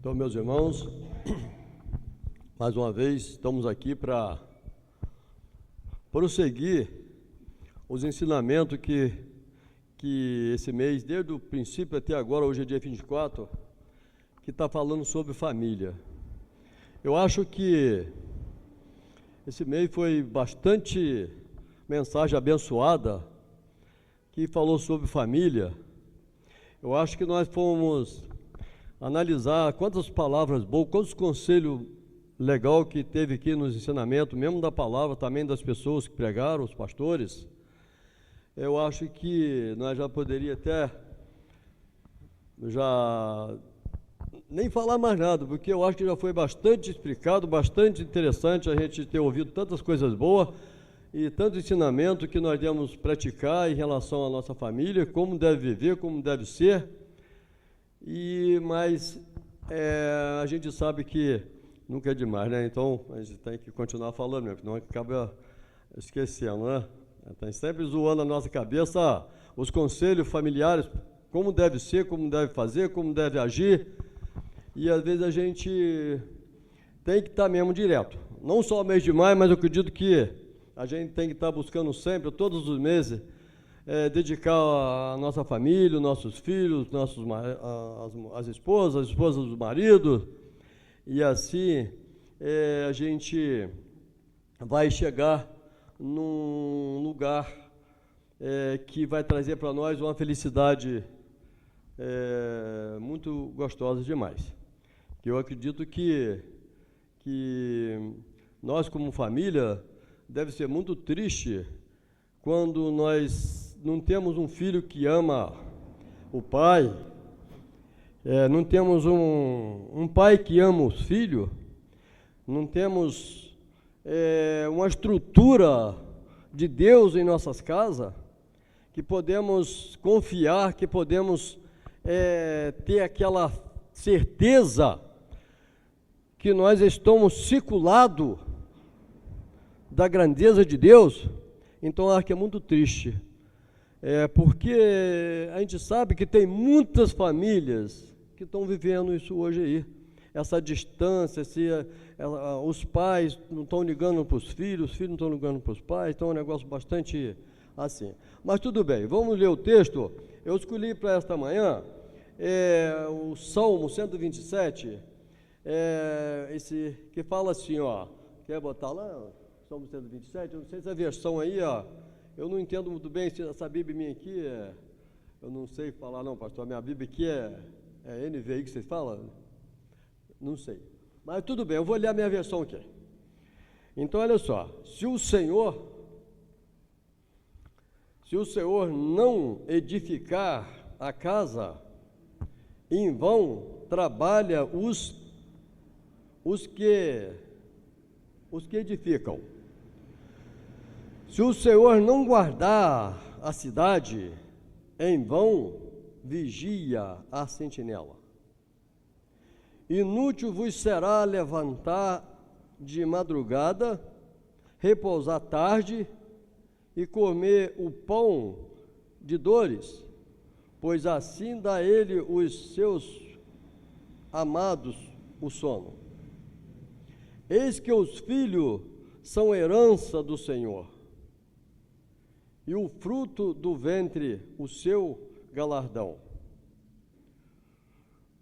Então, meus irmãos, mais uma vez estamos aqui para prosseguir os ensinamentos que esse mês, desde o princípio até agora, hoje é dia 24, que está falando sobre família. Eu acho que esse mês foi bastante mensagem abençoada, que falou sobre família. Eu acho que nós fomos analisar quantas palavras boas, quantos conselhos legais que teve aqui nos ensinamentos, mesmo da palavra, também das pessoas que pregaram, os pastores. Eu acho que nós já poderíamos até nem falar mais nada, porque eu acho que já foi bastante explicado, bastante interessante a gente ter ouvido tantas coisas boas e tanto ensinamento que nós devemos praticar em relação à nossa família, como deve viver, como deve ser. Mas a gente sabe que nunca é demais, né? Então a gente tem que continuar falando, né? Senão acaba esquecendo, né? Tem sempre zoando a nossa cabeça os conselhos familiares, como deve ser, como deve fazer, como deve agir. E às vezes a gente tem que estar mesmo direto. Não só o mês de maio, mas eu acredito que a gente tem que estar buscando sempre, todos os meses, dedicar a nossa família, os nossos filhos, as esposas dos maridos, e assim a gente vai chegar num lugar que vai trazer para nós uma felicidade muito gostosa demais. Que eu acredito que nós, como família, deve ser muito triste quando nós não temos um filho que ama o pai, não temos um pai que ama os filhos, não temos uma estrutura de Deus em nossas casas, que podemos confiar, que podemos ter aquela certeza que nós estamos circulados da grandeza de Deus. Então acho que é muito triste, porque a gente sabe que tem muitas famílias que estão vivendo isso hoje aí, essa distância, os pais não estão ligando para os filhos não estão ligando para os pais, então é um negócio bastante assim. Mas tudo bem, vamos ler o texto. Eu escolhi para esta manhã o Salmo 127, esse que fala assim, ó, quer botar lá? Salmo 127, eu não sei se a versão aí, ó, eu não entendo muito bem se essa Bíblia minha aqui eu não sei falar não, pastor, a minha Bíblia aqui é NVI que vocês falam? Não sei, mas tudo bem, eu vou ler a minha versão aqui. Então olha só, se o Senhor não edificar a casa, em vão trabalha os que edificam. Se o Senhor não guardar a cidade, em vão vigia a sentinela. Inútil vos será levantar de madrugada, repousar tarde e comer o pão de dores, pois assim dá ele os seus amados o sono. Eis que os filhos são herança do Senhor, e o fruto do ventre o seu galardão.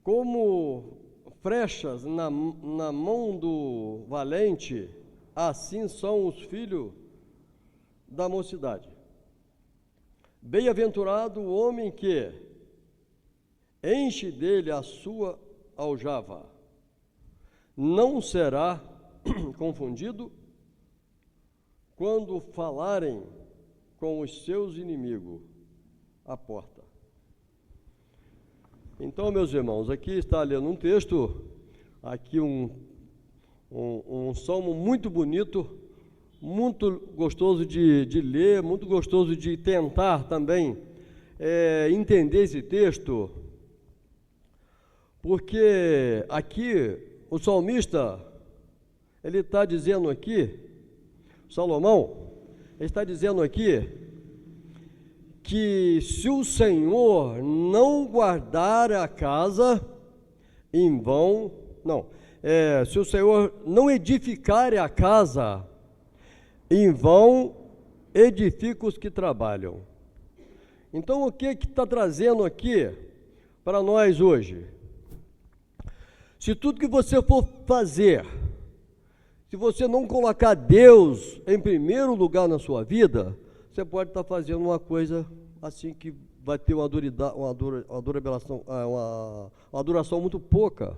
Como flechas na mão do valente, assim são os filhos da mocidade. Bem-aventurado o homem que enche dele a sua aljava, não será confundido quando falarem com os seus inimigos à porta. Então, meus irmãos, aqui está lendo um texto, aqui um salmo muito bonito, muito gostoso de ler, muito gostoso de tentar também entender esse texto, porque aqui o salmista, ele está dizendo aqui, Salomão, ele está dizendo aqui que se o Senhor não guardar a casa, em vão, não, se o Senhor não edificar a casa, em vão edifica os que trabalham. Então, o que está trazendo aqui para nós hoje? Se tudo que você for fazer, se você não colocar Deus em primeiro lugar na sua vida, você pode estar fazendo uma coisa assim que vai ter uma duração muito pouca.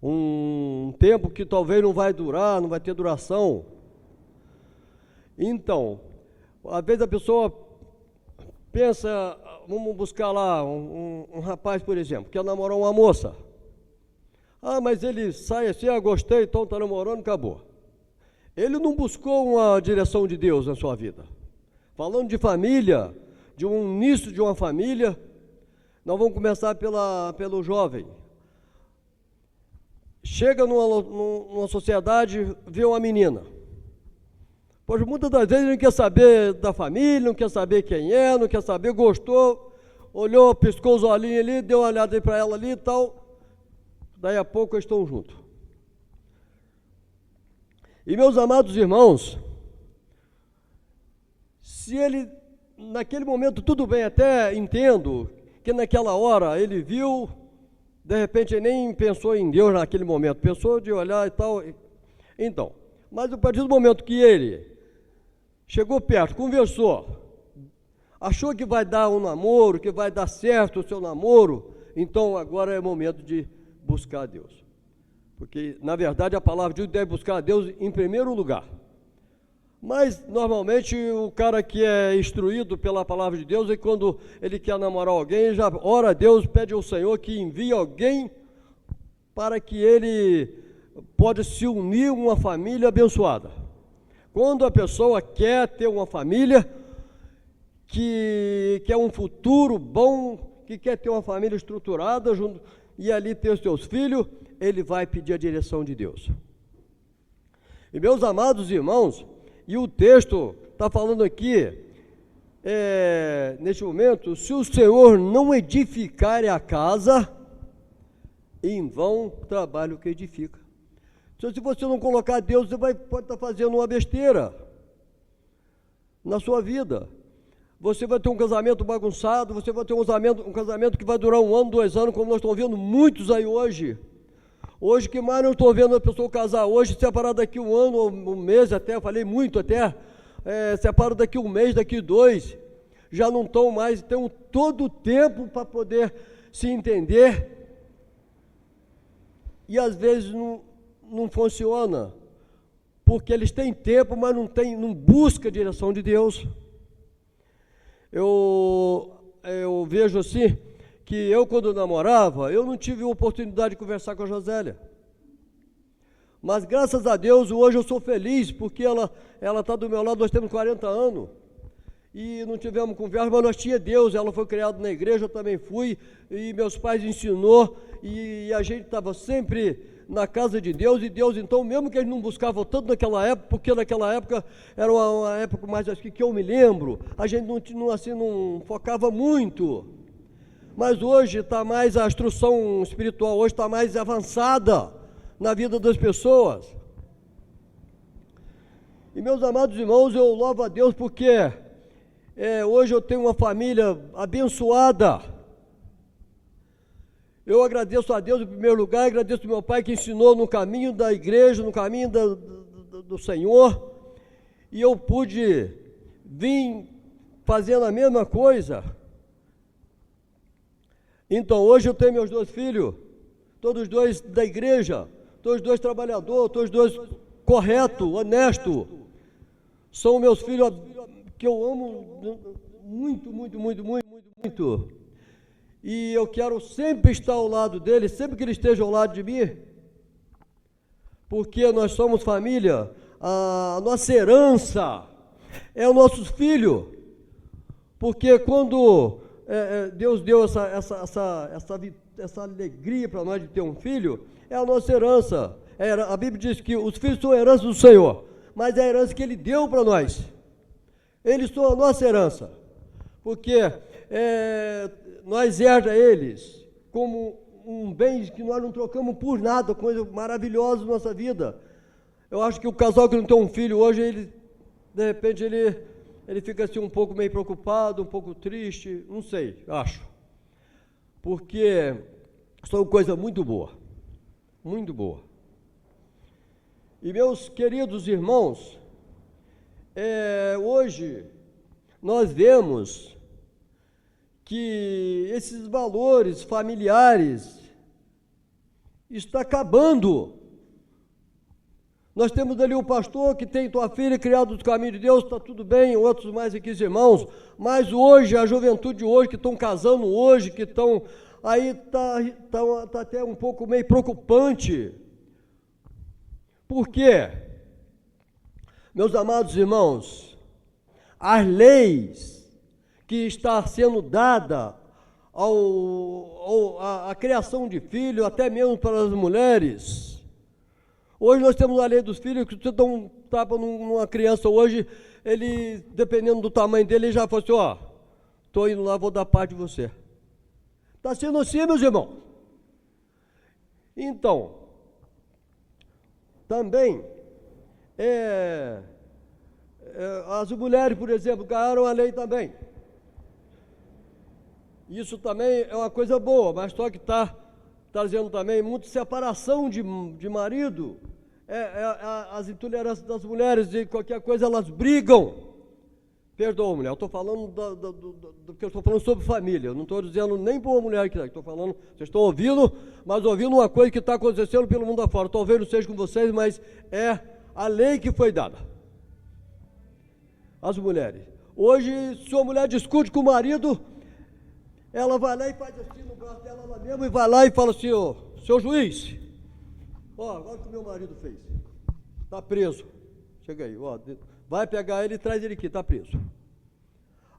Um tempo que talvez não vai durar, não vai ter duração. Então, às vezes a pessoa pensa, vamos buscar lá um rapaz, por exemplo, que quer namorar uma moça. Ah, mas ele sai assim, gostei, então está namorando, acabou. Ele não buscou uma direção de Deus na sua vida. Falando de família, de um início de uma família, nós vamos começar pelo jovem. Chega numa sociedade, vê uma menina. Pois muitas das vezes não quer saber da família, não quer saber quem é, não quer saber, gostou, olhou, piscou os olhinhos ali, deu uma olhada para ela ali e tal. Daí a pouco eles estão juntos. E meus amados irmãos, se ele, naquele momento, tudo bem, até entendo que naquela hora ele viu, de repente ele nem pensou em Deus naquele momento, pensou de olhar e tal. Então, mas a partir do momento que ele chegou perto, conversou, achou que vai dar um namoro, que vai dar certo o seu namoro, então agora é momento de buscar a Deus. Porque, na verdade, a palavra de Deus deve buscar a Deus em primeiro lugar. Mas, normalmente, o cara que é instruído pela palavra de Deus, e quando ele quer namorar alguém, ele já ora a Deus, pede ao Senhor que envie alguém para que ele pode se unir a uma família abençoada. Quando a pessoa quer ter uma família, que quer um futuro bom, que quer ter uma família estruturada, e ali ter os seus filhos, ele vai pedir a direção de Deus. E meus amados irmãos, e o texto está falando aqui, neste momento, se o Senhor não edificar a casa, em vão trabalha o que edifica. Então, se você não colocar Deus, você pode estar fazendo uma besteira na sua vida. Você vai ter um casamento bagunçado, você vai ter um casamento que vai durar 1 ano, 2 anos, como nós estamos vendo muitos aí hoje. Hoje, que mais não estou vendo a pessoa casar hoje, separar daqui 1 ano, 1 mês até, falei muito até, separo daqui 1 mês, daqui 2, já não estão mais, tem todo o tempo para poder se entender, e às vezes não funciona, porque eles têm tempo, mas não buscam a direção de Deus. Eu vejo assim, que eu quando namorava, eu não tive oportunidade de conversar com a Josélia. Mas graças a Deus, hoje eu sou feliz, porque ela está do meu lado, nós temos 40 anos, e não tivemos conversa, mas nós tínhamos Deus, ela foi criada na igreja, eu também fui, e meus pais ensinou, e a gente estava sempre na casa de Deus, e Deus, então, mesmo que eles não buscavam tanto naquela época, porque naquela época era uma época mais, acho que eu me lembro, a gente não focava muito, mas hoje está mais, a instrução espiritual hoje está mais avançada na vida das pessoas. E meus amados irmãos, eu louvo a Deus porque hoje eu tenho uma família abençoada. Eu agradeço a Deus em primeiro lugar, agradeço ao meu pai que ensinou no caminho da igreja, no caminho do Senhor, e eu pude vir fazendo a mesma coisa. Então hoje eu tenho meus 2 filhos, todos 2 da igreja, todos 2 trabalhadores, todos 2 corretos, honestos. São meus filhos que eu amo muito, muito, muito, muito, muito, muito. E eu quero sempre estar ao lado deles, sempre que eles estejam ao lado de mim, porque nós somos família, a nossa herança é os nossos filhos, porque quando Deus deu essa alegria para nós de ter um filho, é a nossa herança. A Bíblia diz que os filhos são a herança do Senhor, mas é a herança que Ele deu para nós. Eles são a nossa herança, porque nós herda eles como um bem que nós não trocamos por nada, coisa maravilhosa na nossa vida. Eu acho que o casal que não tem um filho hoje, ele, de repente, ele fica assim um pouco meio preocupado, um pouco triste, não sei, acho. Porque são coisa muito boa, muito boa. E meus queridos irmãos, hoje nós vemos que esses valores familiares estão acabando. Nós temos ali o pastor que tem tua filha criado nos caminhos de Deus, está tudo bem, outros mais aqui, irmãos, mas hoje, a juventude hoje, que estão casando hoje, que estão, aí está até um pouco meio preocupante. Por quê? Meus amados irmãos, as leis que está sendo dada à criação de filhos, até mesmo para as mulheres. Hoje nós temos a lei dos filhos, que você dá um tapa numa criança hoje, ele, dependendo do tamanho dele, ele já fala assim, ó, estou indo lá, vou dar parte de você. Está sendo assim, meus irmãos. Então, também, as mulheres, por exemplo, ganharam a lei também. Isso também é uma coisa boa, mas só que está trazendo também muita separação de marido, as intolerâncias das mulheres, de qualquer coisa elas brigam. Perdoa, mulher, eu estou falando do que eu estou falando sobre família, eu não estou dizendo nem para uma mulher que estou falando, vocês estão ouvindo, mas ouvindo uma coisa que está acontecendo pelo mundo afora. Talvez não seja com vocês, mas é a lei que foi dada. As mulheres. Hoje, se uma mulher discute com o marido, ela vai lá e faz assim no braço dela, ela mesma, e vai lá e fala assim, ó, seu juiz, ó, agora o que o meu marido fez, está preso, chega aí, ó, vai pegar ele e traz ele aqui, está preso.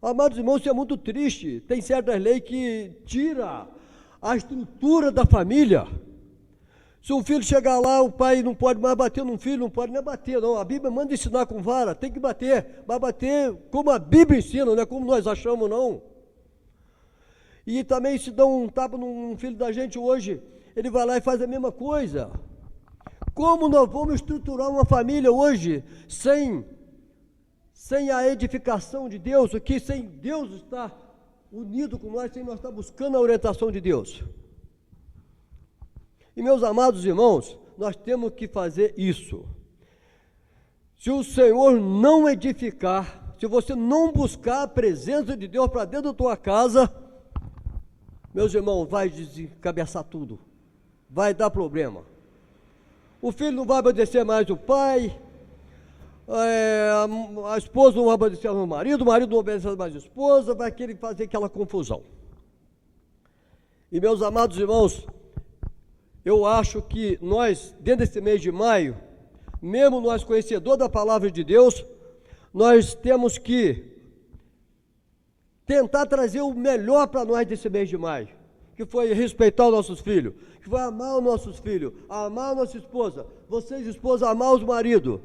Amados irmãos, isso é muito triste, tem certas leis que tira a estrutura da família. Se um filho chegar lá, o pai não pode mais bater num filho, não pode nem bater, não, a Bíblia manda ensinar com vara, tem que bater, vai bater como a Bíblia ensina, não é como nós achamos, não. E também se dá um tapa num filho da gente hoje, ele vai lá e faz a mesma coisa. Como nós vamos estruturar uma família hoje sem a edificação de Deus, aqui sem Deus estar unido com nós, sem nós estar buscando a orientação de Deus? E meus amados irmãos, nós temos que fazer isso. Se o Senhor não edificar, se você não buscar a presença de Deus para dentro da tua casa, meus irmãos, vai descabeçar tudo, vai dar problema. O filho não vai obedecer mais o pai, a esposa não vai obedecer ao marido, o marido não obedece mais a esposa, vai querer fazer aquela confusão. E meus amados irmãos, eu acho que nós, dentro desse mês de maio, mesmo nós conhecedores da palavra de Deus, nós temos que tentar trazer o melhor para nós desse mês de maio, que foi respeitar os nossos filhos, que foi amar os nossos filhos, amar a nossa esposa, vocês esposas, amar os maridos,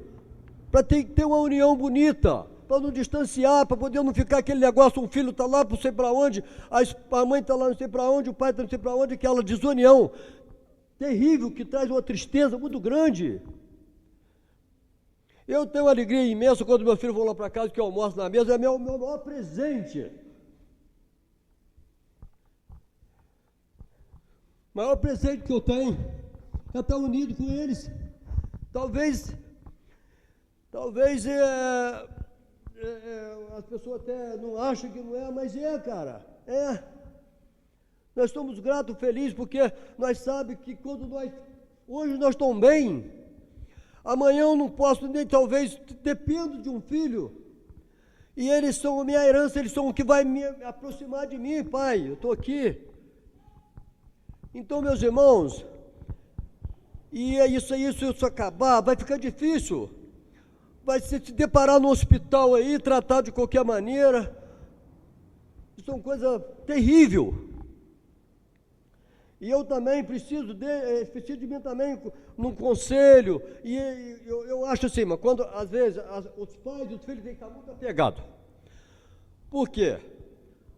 para ter uma união bonita, para não distanciar, para poder não ficar aquele negócio, um filho está lá não sei para onde, a mãe está lá não sei para onde, o pai está não sei para onde, aquela desunião terrível que traz uma tristeza muito grande. Eu tenho uma alegria imensa quando meu filho vão lá para casa, que eu almoço na mesa, é meu maior presente. O maior presente que eu tenho é estar unido com eles. Talvez as pessoas até não acham que não é, mas cara, é. Nós estamos gratos, felizes, porque nós sabemos que hoje nós estamos bem, amanhã eu não posso, nem talvez dependo de um filho, e eles são a minha herança, eles são o que vai me aproximar de mim, pai, eu estou aqui. Então, meus irmãos, e é isso aí, se isso acabar, vai ficar difícil, vai se deparar no hospital aí, tratar de qualquer maneira, isso é uma coisa terrível. E eu também preciso de mim também num conselho, e eu acho assim, mas quando às vezes os pais e os filhos têm que estar muito apegados. Por quê?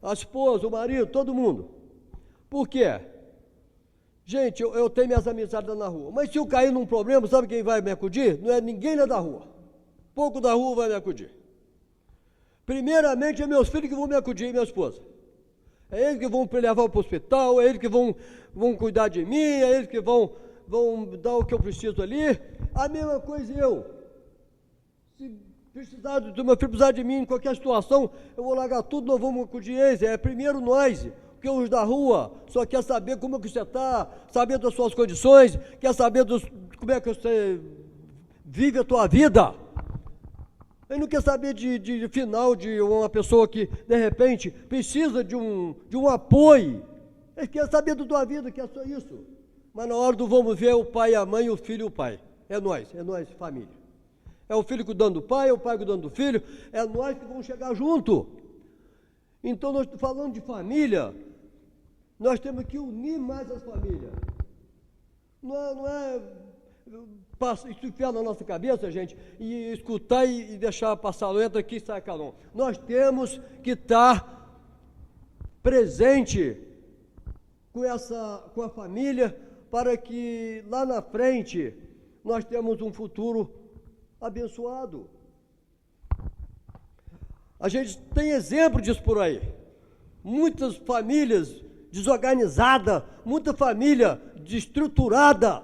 A esposa, o marido, todo mundo. Por quê? Gente, eu tenho minhas amizades na rua, mas se eu cair num problema, sabe quem vai me acudir? Não é ninguém lá da rua. Pouco da rua vai me acudir. Primeiramente é meus filhos que vão me acudir e minha esposa. É eles que vão me levar para o hospital, é eles que vão cuidar de mim, é eles que vão dar o que eu preciso ali. A mesma coisa eu. Se precisar do meu filho precisar de mim em qualquer situação, eu vou largar tudo, nós vamos acudir eles. É primeiro nós. Porque os da rua só quer saber como é que você está, saber das suas condições, quer saber como é que você vive a tua vida. Ele não quer saber de final de uma pessoa que, de repente, precisa de um apoio. Ele quer saber da tua vida, que é só isso. Mas na hora do vamos ver, o pai, a mãe, o filho e o pai. É nós, família. É o filho cuidando do pai, é o pai cuidando do filho, é nós que vamos chegar junto. Então, nós falando de família, nós temos que unir mais as famílias. Não é isso enfiar na nossa cabeça, gente, e escutar e deixar passar, entra aqui e sai calão. Nós temos que estar presente com a família, para que lá na frente nós temos um futuro abençoado. A gente tem exemplo disso por aí. Muitas famílias desorganizadas, muita família desestruturada,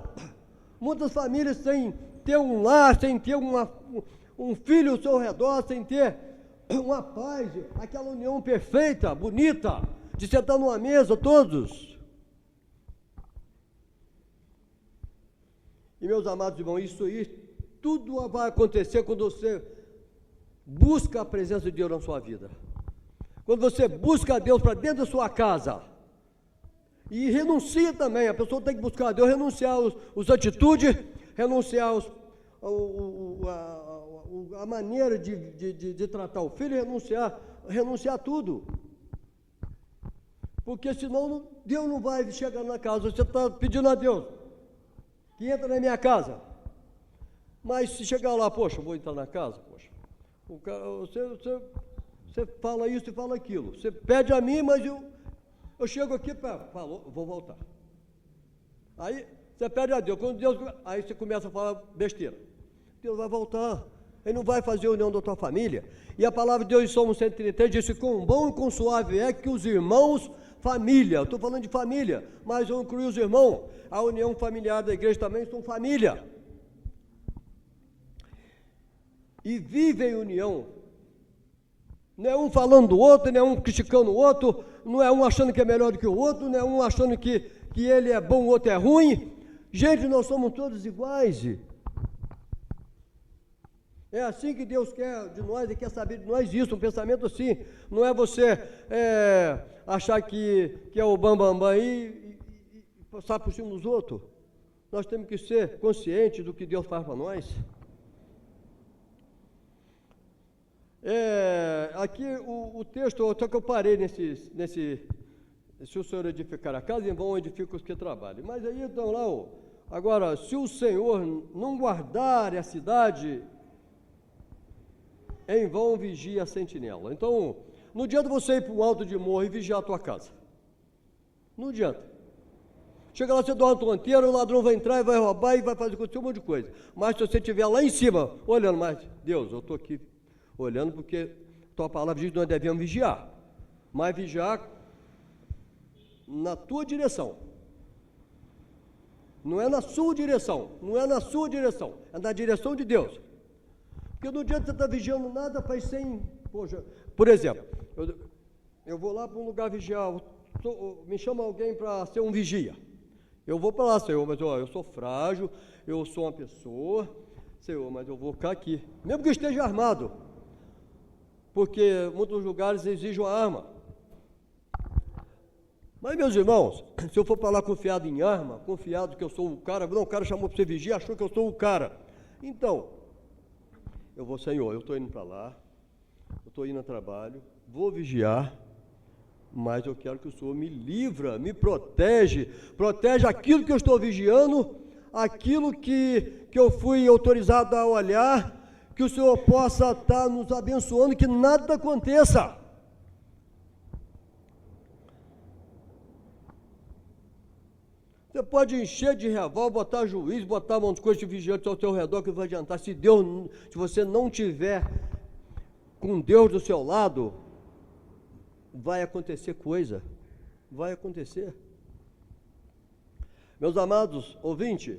muitas famílias sem ter um lar, sem ter um filho ao seu redor, sem ter uma paz, aquela união perfeita, bonita, de sentar numa mesa todos. E meus amados irmãos, isso aí, tudo vai acontecer quando você busca a presença de Deus na sua vida. Quando você busca a Deus para dentro da sua casa. E renuncia também, a pessoa tem que buscar a Deus, renunciar as atitudes, renunciar a maneira de tratar o filho, renunciar tudo. Porque senão Deus não vai chegar na casa, você está pedindo a Deus que entra na minha casa. Mas se chegar lá, poxa, vou entrar na casa, poxa, você fala isso e fala aquilo, você pede a mim, mas eu chego aqui, vou voltar. Aí você pede a Deus, aí você começa a falar besteira. Deus vai voltar, Ele não vai fazer a união da tua família. E a palavra de Deus em Salmo 133 diz: quão bom e quão suave é que os irmãos, família, eu estou falando de família, mas eu incluí os irmãos, a união familiar da igreja também são família. E vivem em união. Não é um falando do outro, não é um criticando o outro, não é um achando que é melhor do que o outro, não é um achando que ele é bom, o outro é ruim. Gente, nós somos todos iguais. É assim que Deus quer de nós, Ele quer saber de nós isso, um pensamento assim. Não é você achar que é o bambambam aí e passar por cima dos outros. Nós temos que ser conscientes do que Deus faz para nós. Aqui o texto, só que eu parei nesse se o Senhor edificar a casa, em vão edifica os que trabalham. Mas aí então lá, agora, se o Senhor não guardar a cidade, em vão vigia a sentinela. Então, não adianta você ir para um alto de morro e vigiar a tua casa. Não adianta. Chega lá, você dá uma tonteira, o ladrão vai entrar e vai roubar e vai fazer um monte de coisa. Mas se você estiver lá em cima, olhando mais, Deus, eu estou aqui olhando porque tua palavra diz que nós devemos vigiar. Mas vigiar na tua direção. Não é na sua direção, não é na sua direção, é na direção de Deus. Porque não adianta você estar vigiando nada, faz sem... Poxa, por exemplo, eu vou lá para um lugar vigiar, me chama alguém para ser um vigia. Eu vou para lá, Senhor, mas eu sou frágil, eu sou uma pessoa, Senhor, mas eu vou ficar aqui. Mesmo que eu esteja armado, porque muitos lugares exigem uma arma. Mas, meus irmãos, se eu for para lá confiado em arma, confiado que eu sou o cara, não, o cara chamou para você vigiar, achou que eu sou o cara. Então, eu vou, Senhor, eu estou indo para lá, eu estou indo a trabalho, vou vigiar, mas eu quero que o Senhor me livra, me protege aquilo que eu estou vigiando, aquilo que eu fui autorizado a olhar, que o Senhor possa estar nos abençoando, que nada aconteça. Você pode encher de revólver, botar juiz, botar um monte de coisa de vigilante ao teu redor, que não vai adiantar. Se você não tiver com Deus do seu lado, vai acontecer coisa. Vai acontecer. Meus amados ouvintes,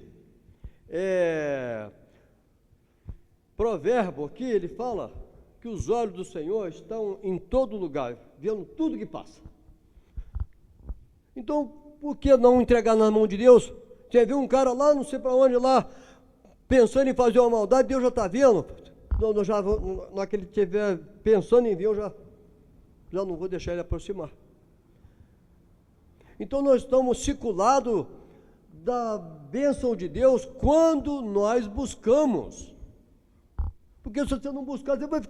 provérbio aqui, ele fala que os olhos do Senhor estão em todo lugar, vendo tudo que passa. Então, por que não entregar na mão de Deus? Você viu um cara lá, não sei para onde, lá, pensando em fazer uma maldade, Deus já está vendo. Naquele que estiver pensando em vir, eu já não vou deixar ele aproximar. Então, nós estamos circulados da bênção de Deus quando nós buscamos. Porque se você não buscar, você vai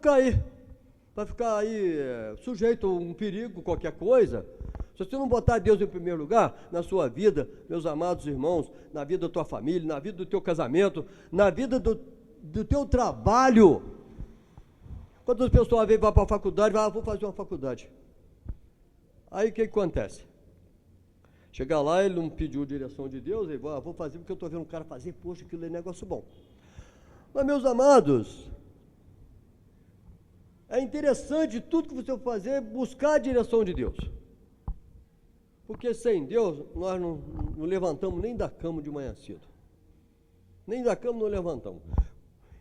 ficar aí sujeito a um perigo, qualquer coisa. Se você não botar Deus em primeiro lugar na sua vida, meus amados irmãos, na vida da tua família, na vida do teu casamento, na vida do teu trabalho. Quando as pessoas vêm para a faculdade, vou fazer uma faculdade. Aí o que acontece? Chegar lá, ele não pediu direção de Deus, ele vou fazer porque eu estou vendo um cara fazer, poxa, aquilo é negócio bom. Mas, meus amados, é interessante tudo que você for fazer, buscar a direção de Deus. Porque sem Deus, nós não levantamos nem da cama de manhã cedo. Nem da cama não levantamos.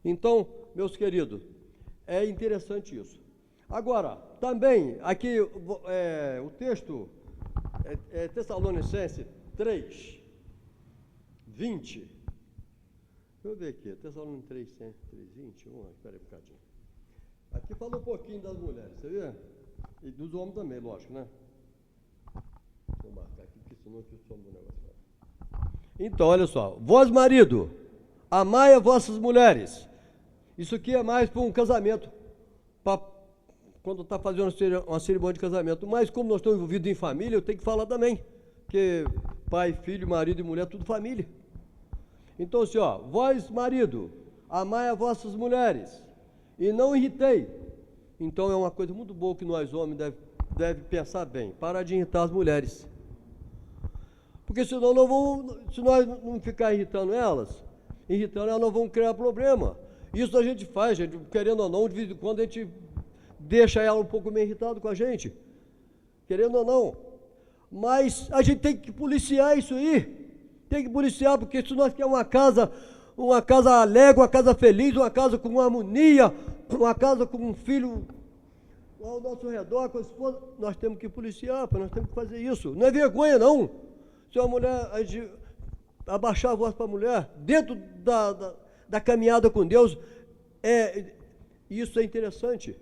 Então, meus queridos, é interessante isso. Agora, também, aqui o texto é Tessalonicenses 3, 20. Deixa eu ver aqui, Tessalonicenses 3, 20. Espera aí um bocadinho. Aqui fala um pouquinho das mulheres, você vê? E dos homens também, lógico, né? Vou marcar aqui, porque senão aqui some do negócio. Então, olha só. Vós, marido, amai as vossas mulheres. Isso aqui é mais para um casamento, quando está fazendo uma cerimônia de casamento. Mas como nós estamos envolvidos em família, eu tenho que falar também. Porque pai, filho, marido e mulher, tudo família. Então, assim, ó, vós, marido, amai as vossas mulheres e não irritei. Então, é uma coisa muito boa que nós homens deve pensar bem. Parar de irritar as mulheres. Porque senão se nós não ficar irritando elas, nós vamos criar problema. Isso a gente faz, gente, querendo ou não, de vez em quando a gente deixa ela um pouco meio irritada com a gente. Querendo ou não. Mas a gente tem que policiar isso aí. Tem que policiar, porque se nós queremos uma casa alegre, uma casa feliz, uma casa com harmonia, uma casa com um filho ao nosso redor, com a esposa, nós temos que policiar, nós temos que fazer isso. Não é vergonha, não. Se uma mulher, a gente abaixar a voz para a mulher, dentro da caminhada com Deus, isso é interessante.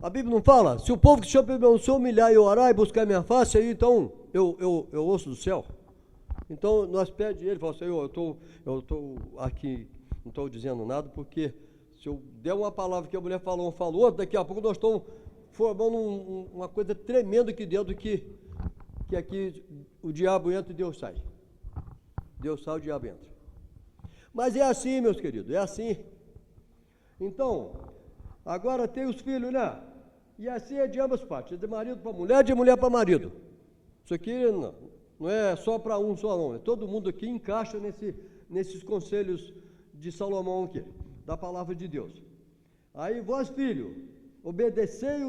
A Bíblia não fala? Se o povo que se humilhar e orar e buscar minha face, aí então eu ouço do céu. Então nós pedimos ele, fala, Senhor, eu estou aqui, não estou dizendo nada, porque se eu der uma palavra que a mulher falou, outra, daqui a pouco nós estamos formando uma coisa tremenda aqui dentro, que aqui o diabo entra e Deus sai. Deus sai, o diabo entra. Mas é assim, meus queridos, é assim. Então, agora tem os filhos, né? E assim é de ambas partes, de marido para mulher, de mulher para marido. Isso aqui não é só para um só, não. Todo mundo aqui encaixa nesses conselhos de Salomão aqui, da palavra de Deus. Aí vós, filho, obedecei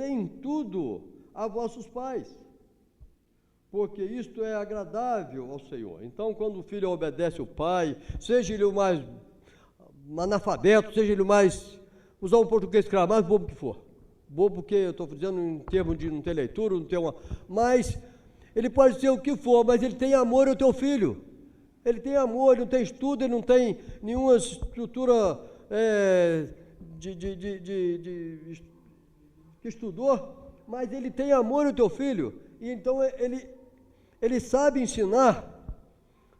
em tudo a vossos pais, porque isto é agradável ao Senhor. Então, quando o filho obedece o pai, seja ele o mais analfabeto, seja ele o mais, usar um português claro, mais bobo que for. Bobo porque eu estou dizendo em termos de não ter leitura, não ter mas ele pode ser o que for, mas ele tem amor ao teu filho. Ele tem amor, ele não tem estudo, ele não tem nenhuma estrutura que estudou, mas ele tem amor ao teu filho. E então ele sabe ensinar.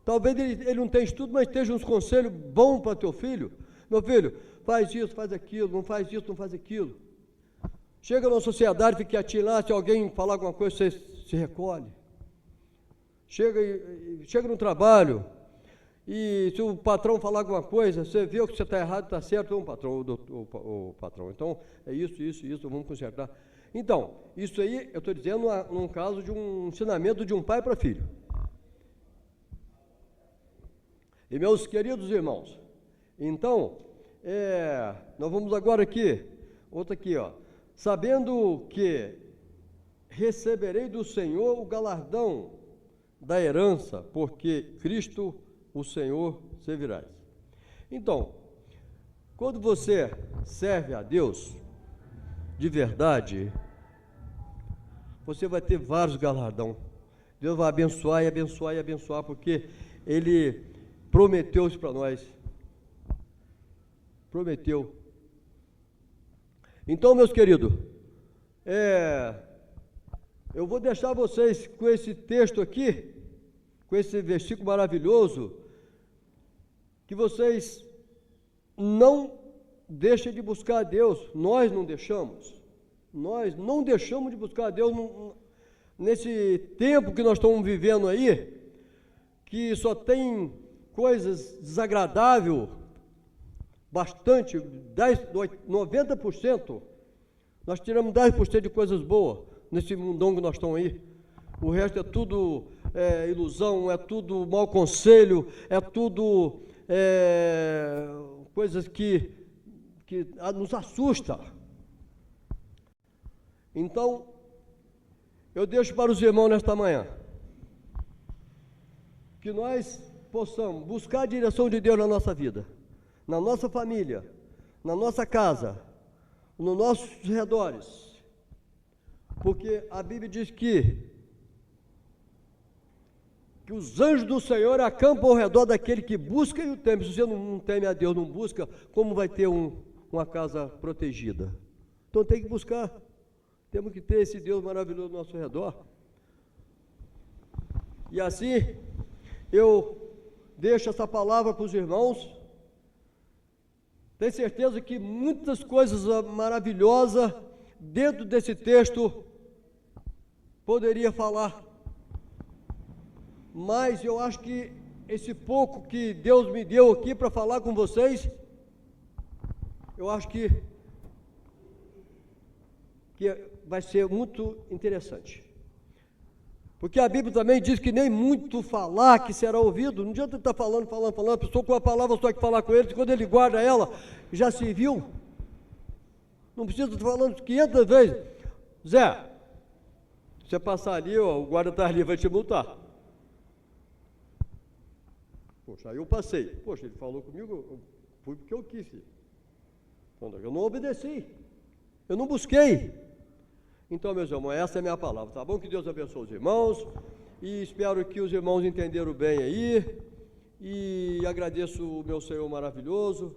Talvez ele não tenha estudo, mas esteja uns conselhos bons para teu filho. Meu filho, faz isso, faz aquilo, não faz isso, não faz aquilo. Chega numa sociedade, fica quietinho lá, se alguém falar alguma coisa, você se recolhe. Chega no trabalho, e se o patrão falar alguma coisa, você vê que você está errado, está certo, patrão, o patrão. Então, é isso, vamos consertar. Então, isso aí eu estou dizendo num caso de um ensinamento de um pai para filho. E meus queridos irmãos, então, nós vamos agora aqui, outra aqui, ó. Sabendo que receberei do Senhor o galardão da herança, porque Cristo, o Senhor, servirás. Então, quando você serve a Deus de verdade, você vai ter vários galardões. Deus vai abençoar e abençoar e abençoar, porque Ele prometeu isso para nós. Prometeu. Então, meus queridos, eu vou deixar vocês com esse texto aqui, com esse versículo maravilhoso, que vocês não deixem de buscar a Deus. Nós não deixamos. Nós não deixamos de buscar a Deus nesse tempo que nós estamos vivendo aí, que só tem coisas desagradáveis, bastante, 90%, nós tiramos 10% de coisas boas nesse mundão que nós estamos aí. O resto é tudo ilusão, é tudo mau conselho, é tudo coisas que nos assustam. Então, eu deixo para os irmãos nesta manhã que nós possamos buscar a direção de Deus na nossa vida, na nossa família, na nossa casa, nos nossos redores, porque a Bíblia diz que os anjos do Senhor acampam ao redor daquele que busca e o teme. Se você não teme a Deus, não busca, como vai ter uma casa protegida? Então tem que buscar, temos que ter esse Deus maravilhoso ao nosso redor. E assim, eu deixo essa palavra para os irmãos. Tenho certeza que muitas coisas maravilhosas dentro desse texto poderia falar, mas eu acho que esse pouco que Deus me deu aqui para falar com vocês, eu acho que vai ser muito interessante. Porque a Bíblia também diz que nem muito falar que será ouvido. Não adianta estar falando, a pessoa com a palavra só que falar com ele, quando ele guarda ela, já se viu. Não precisa estar falando 500 vezes. Zé, você passar ali, ó, o guarda está ali, vai te multar. Poxa, aí eu passei. Poxa, ele falou comigo, eu fui porque eu quis. Eu não obedeci, eu não busquei. Então, meus irmãos, essa é a minha palavra, tá bom? Que Deus abençoe os irmãos, e espero que os irmãos entenderam bem aí, e agradeço o meu Senhor maravilhoso,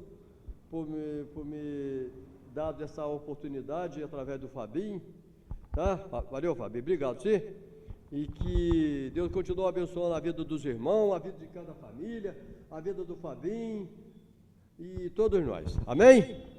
por me dar essa oportunidade através do Fabinho, tá? Valeu, Fabinho, obrigado, sim? E que Deus continue abençoando a vida dos irmãos, a vida de cada família, a vida do Fabinho, e todos nós, amém?